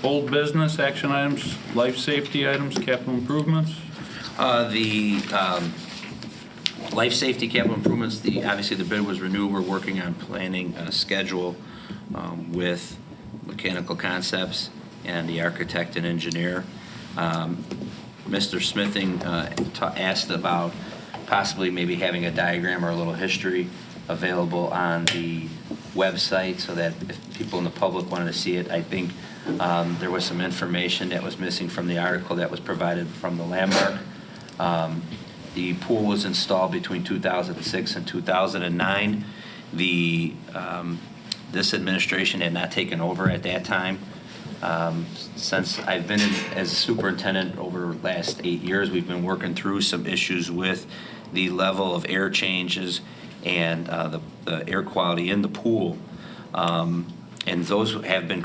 Old business, action items, life safety items, capital improvements. The life safety capital improvements, obviously the bid was renewed. We're working on planning a schedule with Mechanical Concepts and the architect and engineer. Mr. Smithing asked about possibly maybe having a diagram or a little history available on the website so that if people in the public wanted to see it. I think there was some information that was missing from the article that was provided from the landmark. The pool was installed between 2006 and 2009. This administration had not taken over at that time. Since I've been as a superintendent over the last 8 years, we've been working through some issues with the level of air changes and the air quality in the pool. And those have been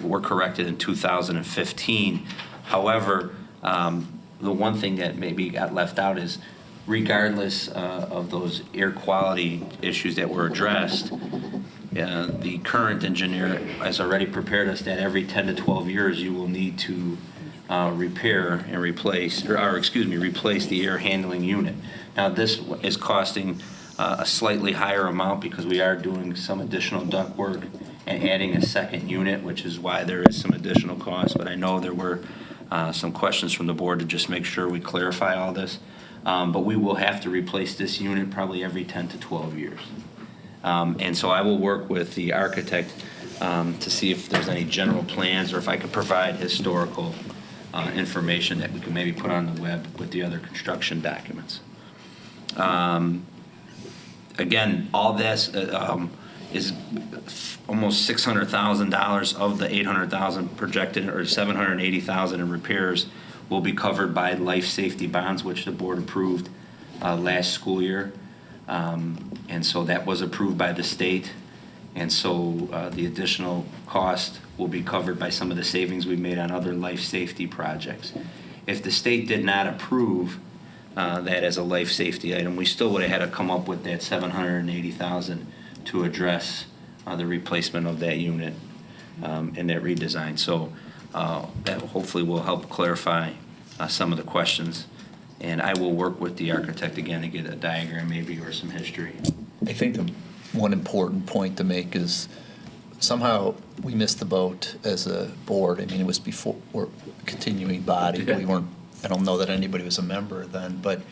were corrected in 2015. However, the one thing that maybe got left out is regardless of those air quality issues that were addressed, the current engineer has already prepared us that every 10 to 12 years you will need to repair and replace the air handling unit. Now this is costing a slightly higher amount because we are doing some additional duct work and adding a second unit, which is why there is some additional cost. But I know there were some questions from the board to just make sure we clarify all this. But we will have to replace this unit probably every 10 to 12 years. And so I will work with the architect to see if there's any general plans or if I could provide historical information that we can maybe put on the web with the other construction documents. Again, all this is almost $600,000 of the $800,000 projected, or $780,000 in repairs will be covered by life safety bonds, which the board approved last school year. And so that was approved by the state. And so the additional cost will be covered by some of the savings we made on other life safety projects. If the state did not approve that as a life safety item, we still would have had to come up with that $780,000 to address the replacement of that unit and that redesign. So that hopefully will help clarify some of the questions. And I will work with the architect again to get a diagram maybe or some history. I think the one important point to make is somehow we missed the boat as a board. I mean, it was before we're a continuing body. We weren't, I don't know that anybody was a member then, but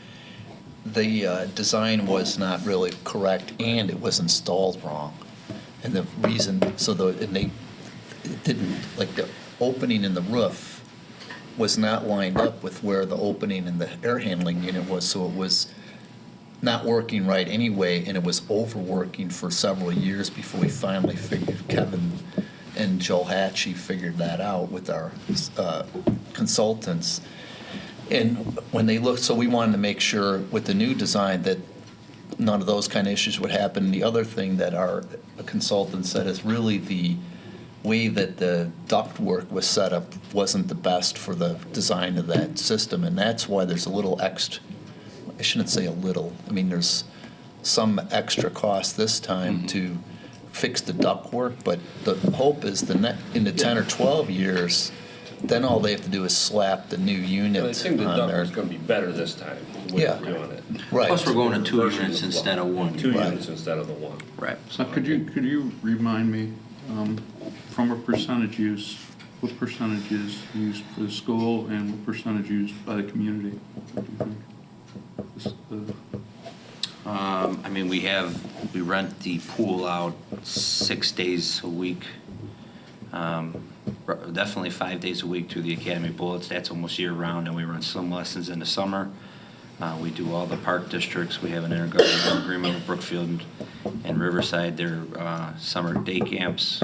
the design was not really correct and it was installed wrong. And the reason, it didn't, like the opening in the roof was not lined up with where the opening in the air handling unit was, so it was not working right anyway, and it was overworking for several years before we finally figured, Kevin and Joe Hatchie figured that out with our consultants. And when they looked, so we wanted to make sure with the new design that none of those kind of issues would happen. The other thing that our consultant said is really the way that the ductwork was set up wasn't the best for the design of that system, and that's why there's a little extra, I shouldn't say a little, I mean there's some extra cost this time to fix the ductwork, but the hope is in the 10 or 12 years, then all they have to do is slap the new unit I think the on there. ductwork's going to be better this time. Yeah. We're doing it. Right. Plus we're going to 2 units instead of 1. Two Right. units instead of the one. Right. So could you remind me, from a percentage use, what percentage is used for the school and what percentage used by the community? What do you think? I mean, we rent the pool out 6 days a week. Definitely 5 days a week through the Academy Bullets. That's almost year round, and we run some lessons in the summer. We do all the park districts. We have an intergovernmental agreement with Brookfield and Riverside. Their summer day camps.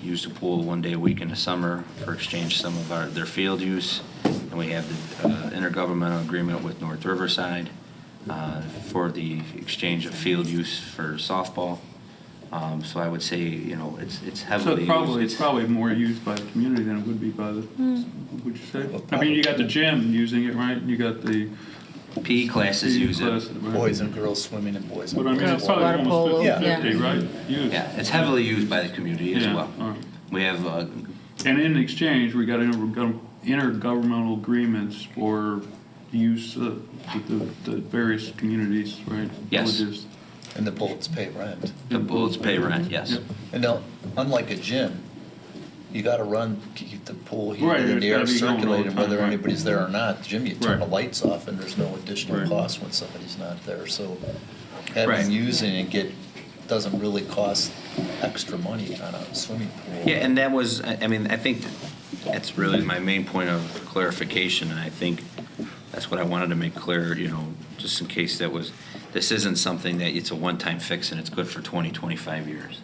Use the pool 1 day a week in the summer for exchange some of their field use. And we have the intergovernmental agreement with North Riverside for the exchange of field use for softball. So I would say, it's heavily So used. it's probably more used by the community than it would be by the, would you say? I mean, you got the gym using it, right? You got the PE classes use it. classes, right? Boys and girls swimming and boys and But I mean, girls. it's probably Water polo, almost yeah. 50-50, right? Used. Yeah, it's heavily used by the community as Yeah, well. all right. We have And in exchange, we got intergovernmental agreements for use with the various communities, right? Yes. Villages. And the bullets pay rent. The bullets pay rent, yes. Yep. And now, unlike a gym, you gotta run, keep the pool Right, heated and the air it's gotta be going all the circulating, time, whether right. anybody's there or not. The gym, you turn the Right. lights off and there's no additional Right. cost when somebody's not there. So Right. having, using and doesn't really cost extra money on a swimming pool. Yeah, and that was, I mean, I think that's really my main point of clarification, and I think that's what I wanted to make clear, you know, just in case this isn't something that it's a one-time fix and it's good for 20, 25 years.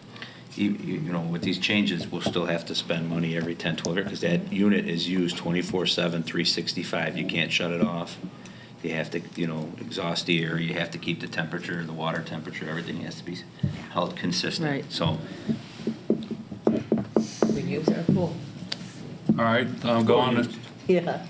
You know, with these changes, we'll still have to spend money every 10, 12 years, because that unit is used 24/7, 365. You can't shut it off. You have to, you know, exhaust the air, you have to keep the temperature, the water temperature, everything has to be held consistent. Right. So, We use our pool. All right, go on to Yeah.